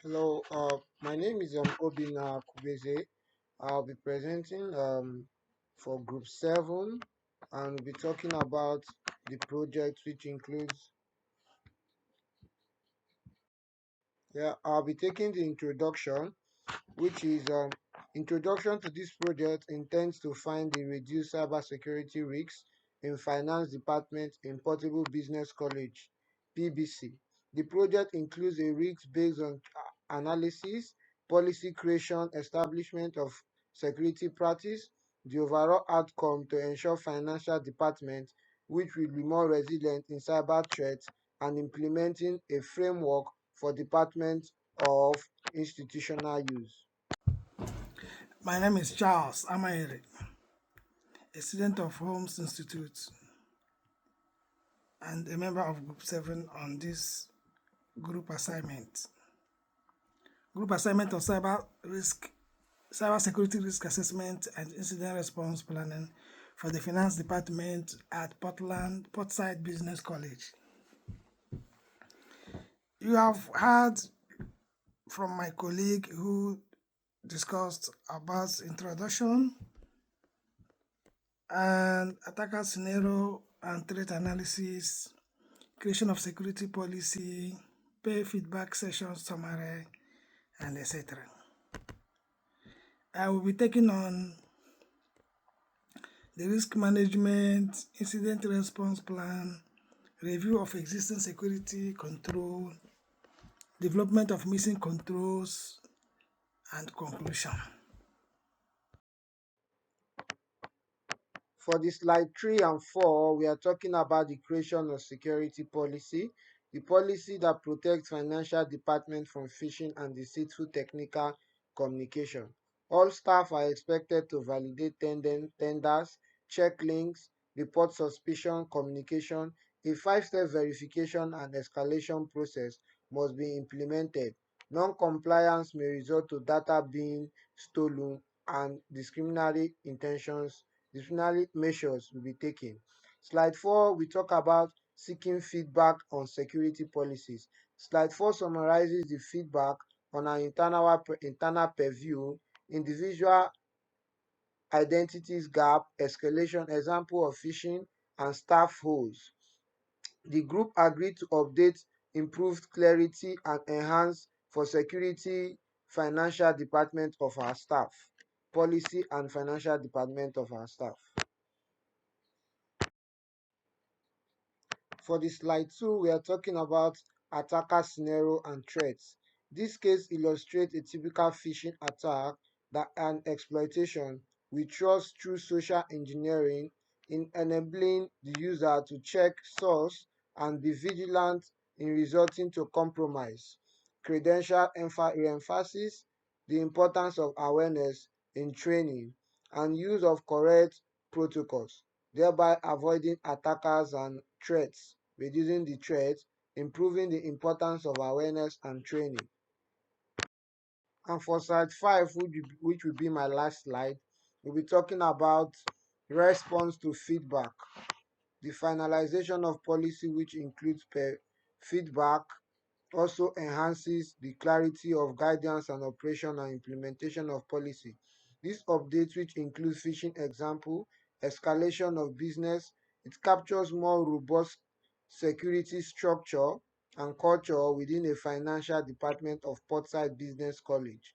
Hello, my name is Obina Kubeze. I'll be presenting for Group 7 and we'll be talking about the project which includes, I'll be taking the introduction which is introduction to this project intends to find the reduced cybersecurity risks in finance department in Portable Business College, PBC. The project includes a risk based on analysis, policy creation, establishment of security practice, the overall outcome to ensure financial department which will be more resilient in cyber threats and implementing a framework for department of institutional use. My name is Charles Amayere, a student of Holmes Institute and a member of Group 7 on this group assignment. Group assignment of cyber security risk assessment and incident response planning for the finance department at Portside Business College. You have heard from my colleague who discussed about introduction and attacker scenario and threat analysis, creation of security policy, pay feedback session summary, and etc. I will be taking on the risk management, incident response plan, review of existing security control, development of missing controls, and conclusion. For the slide 3 and 4, we are talking about the creation of security policy, the policy that protects financial department from phishing and deceitful technical communication. All staff are expected to validate tenders, check links, report suspicion communication. A five-step verification and escalation process must be implemented. Non-compliance may result to data being stolen and disciplinary measures will be taken. Slide 4, we talk about seeking feedback on security policies. Slide 4 summarizes the feedback on our internal purview, individual identities gap, escalation, example of phishing, and staff holes. The group agreed to update improved clarity and enhance for security financial department of our staff, policy and financial department of our staff. For the slide 2, we are talking about attacker scenario and threats. This case illustrates a typical phishing attack that an exploitation we trust through social engineering in enabling the user to check source and be vigilant in resulting to compromise. Credential re-emphasis the importance of awareness in training and use of correct protocols, thereby avoiding attackers and threats, reducing the threats, improving the importance of awareness and training. And for slide 5, which will be my last slide, we'll be talking about response to feedback, the finalization of policy which includes feedback also enhances the clarity of guidance and operation and implementation of policy. This update, which includes phishing example, escalation of business, it captures more robust security structure and culture within a financial department of Portside Business College.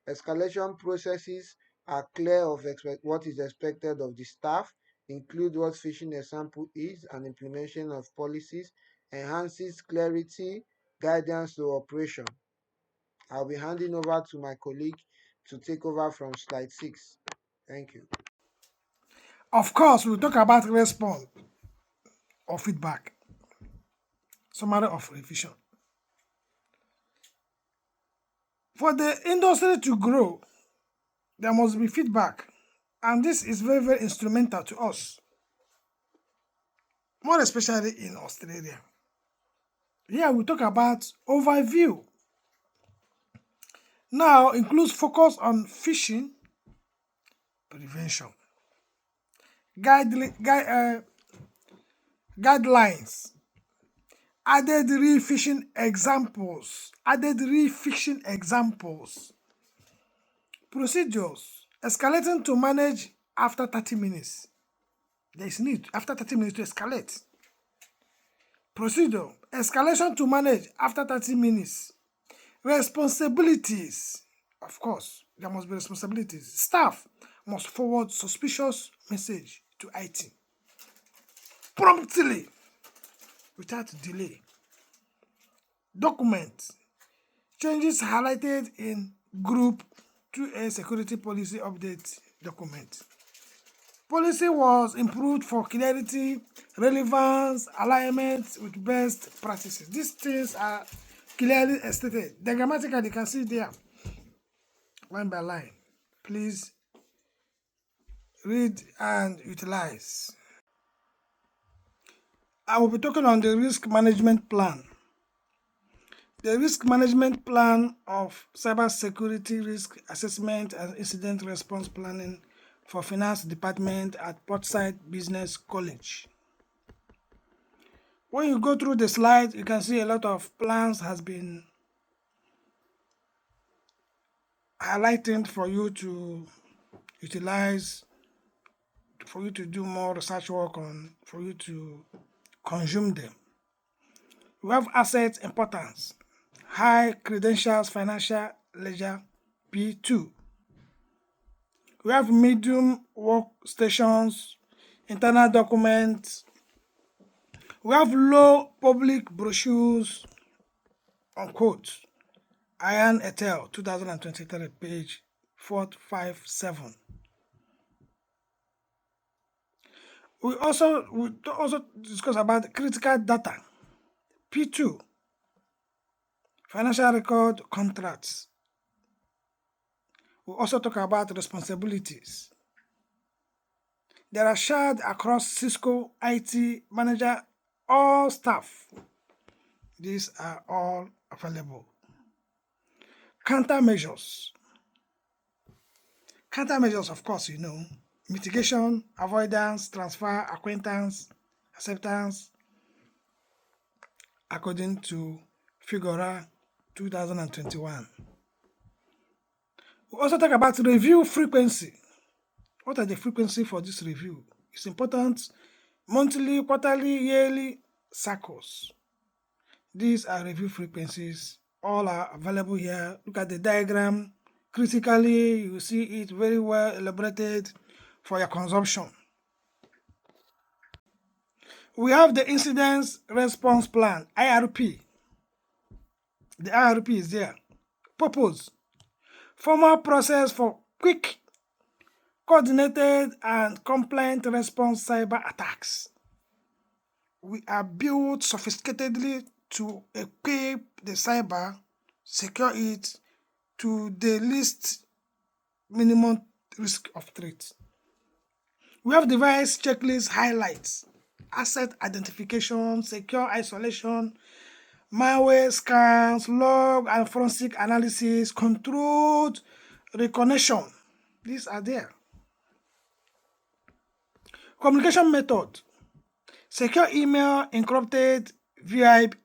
Escalation processes are clear of what is expected of the staff, include what phishing example is and implementation of policies, enhances clarity, guidance to operation. I'll be handing over to my colleague to take over from slide 6. Thank you. Of course, we'll talk about response or feedback, summary of revision. For the industry to grow, there must be feedback, and this is very, very instrumental to us, more especially in Australia. Here we talk about overview. Now includes focus on phishing prevention, guidelines, Added real phishing examples. Added real phishing examples. Procedures. Escalating to manage after 30 minutes. There is need after 30 minutes to escalate. Procedure. Escalation to manage after 30 minutes. Responsibilities. Of course, there must be responsibilities. Staff must forward suspicious message to IT promptly without delay. Document. Changes highlighted in group to a security policy update document. Policy was improved for clarity, relevance, alignment with best practices. These things are clearly stated. The grammatical you can see there, line by line. Please read and utilize. I will be talking on the risk management plan. The risk management plan of cybersecurity risk assessment and incident response planning for finance department at Portside Business College. When you go through the slide, you can see a lot of plans has been highlighted for you to utilize, for you to do more research work on, for you to consume them. We have asset importance, high credentials financial ledger P2. We have medium workstations, internal documents. We have low public brochures, unquote. Ian et al. 2023, page 457. We also discuss about critical data, P2, financial record contracts. We also talk about responsibilities. There are shared across Cisco, IT, manager, all staff. These are all available. Countermeasures. Countermeasures, of course, you know, mitigation, avoidance, transfer, acquaintance, acceptance, according to Figura 2021. We also talk about review frequency. What are the frequency for this review? It's important. Monthly, quarterly, yearly cycles. These are review frequencies. All are available here. Look at the diagram. Critically, you see it very well elaborated for your consumption. We have the Incident Response Plan, IRP. The IRP is there. Purpose. Formal process for quick, coordinated, and compliant response cyber attacks. We are built sophisticatedly to equip the cyber, secure it to the least minimum risk of threat. We have device checklist highlights, asset identification, secure isolation, malware scans, log and forensic analysis, controlled recognition. These are there. Communication method, secure email, encrypted VIP,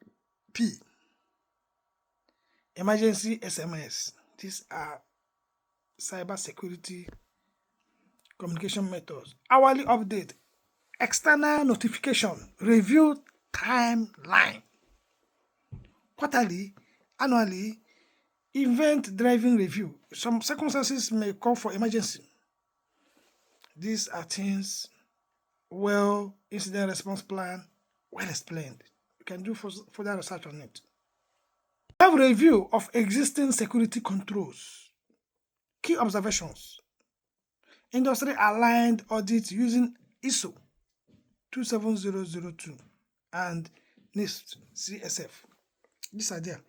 emergency SMS. These are cyber security communication methods. Hourly update, external notification, review timeline. Quarterly, annually, event driven review. Some circumstances may call for emergency. These are things well, incident response plan, well explained. You can do further research on it. We have review of existing security controls. Key observations. Industry aligned audit using ISO 27002 and NIST CSF. These are there.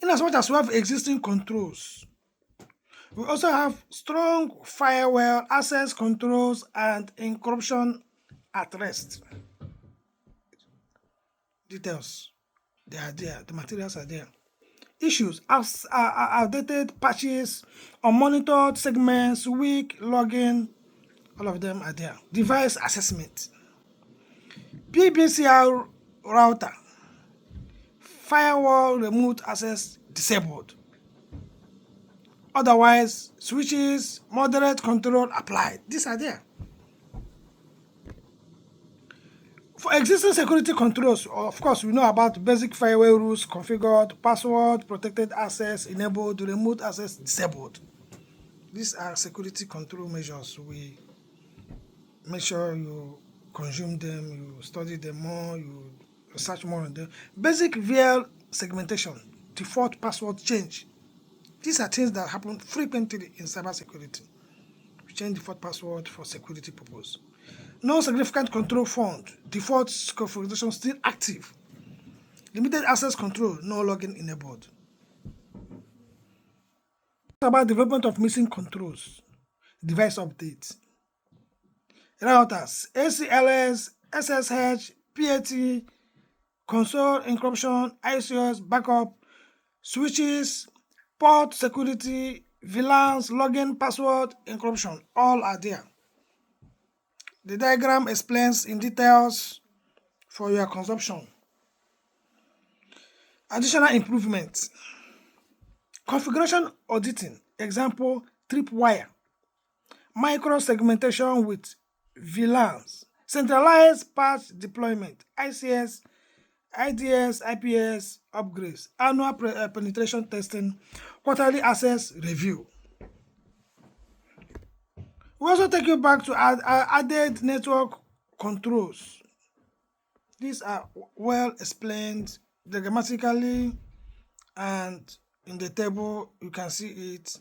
In as much as we have existing controls, we also have strong firewall access controls and encryption at rest. Details, they are there. The materials are there. Issues, outdated patches, unmonitored segments, weak logging, all of them are there. Device assessment. PBCR router, firewall remote access disabled. Otherwise, switches, moderate control applied. These are there. For existing security controls, of course, we know about basic firewall rules configured, password, protected access enabled, remote access disabled. These are security control measures. We make sure you consume them, you study them more, you research more on them. Basic VL segmentation, default password change. These are things that happen frequently in cybersecurity. We change default password for security purpose. No significant control found. Default configuration still active. Limited access control, no login enabled. What about development of missing controls? Device updates. Routers, ACLS, SSH, PAT, console encryption, ICOs, backup, switches, port security, VLANs, login, password, encryption, all are there. The diagram explains in details for your consumption. Additional improvements. Configuration auditing, example, tripwire, micro segmentation with VLANs, centralized patch deployment, ICS, IDS, IPS upgrades, annual penetration testing, quarterly access review. We also take you back to added network controls. These are well explained diagrammatically, and in the table you can see it.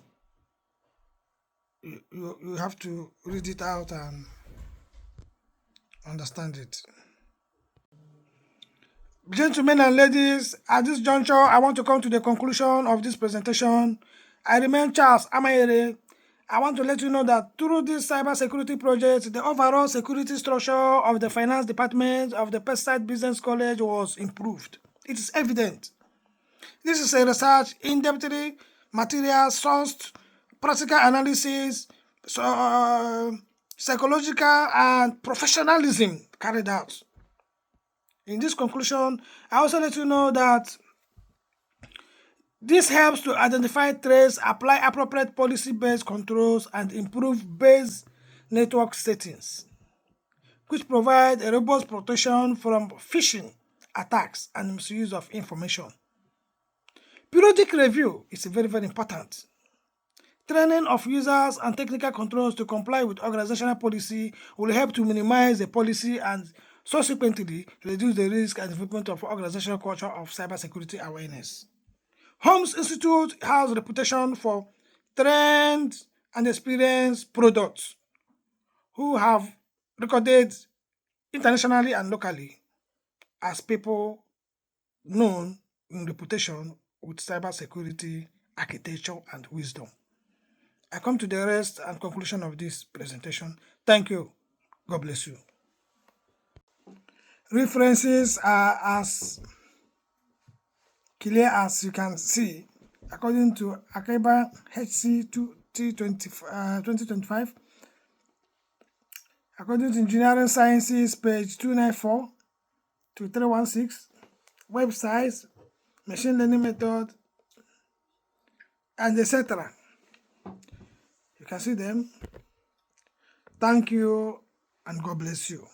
You have to read it out and understand it. Gentlemen and ladies, at this juncture, I want to come to the conclusion of this presentation. I remain Charles Amayere. I want to let you know that through this cybersecurity project, the overall security structure of the finance department of the Pesticide Business College was improved. It is evident. This is a research, in-depth material sourced, practical analysis, psychological and professionalism carried out. In this conclusion, I also let you know that this helps to identify threats, apply appropriate policy-based controls, and improve base network settings, which provide a robust protection from phishing attacks and misuse of information. Periodic review is very, very important. Training of users and technical controls to comply with organizational policy will help to minimize the policy and subsequently reduce the risk and development of organizational culture of cybersecurity awareness. Holmes Institute has a reputation for trained and experienced products who have recorded internationally and locally as people known in reputation with cybersecurity, architecture, and wisdom. I come to the rest and conclusion of this presentation. Thank you. God bless you. References are as clear as you can see. According to Akeba HC 2025, according to Engineering Sciences, page 294 to 316, websites, machine learning method, and etc. You can see them. Thank you, and God bless you.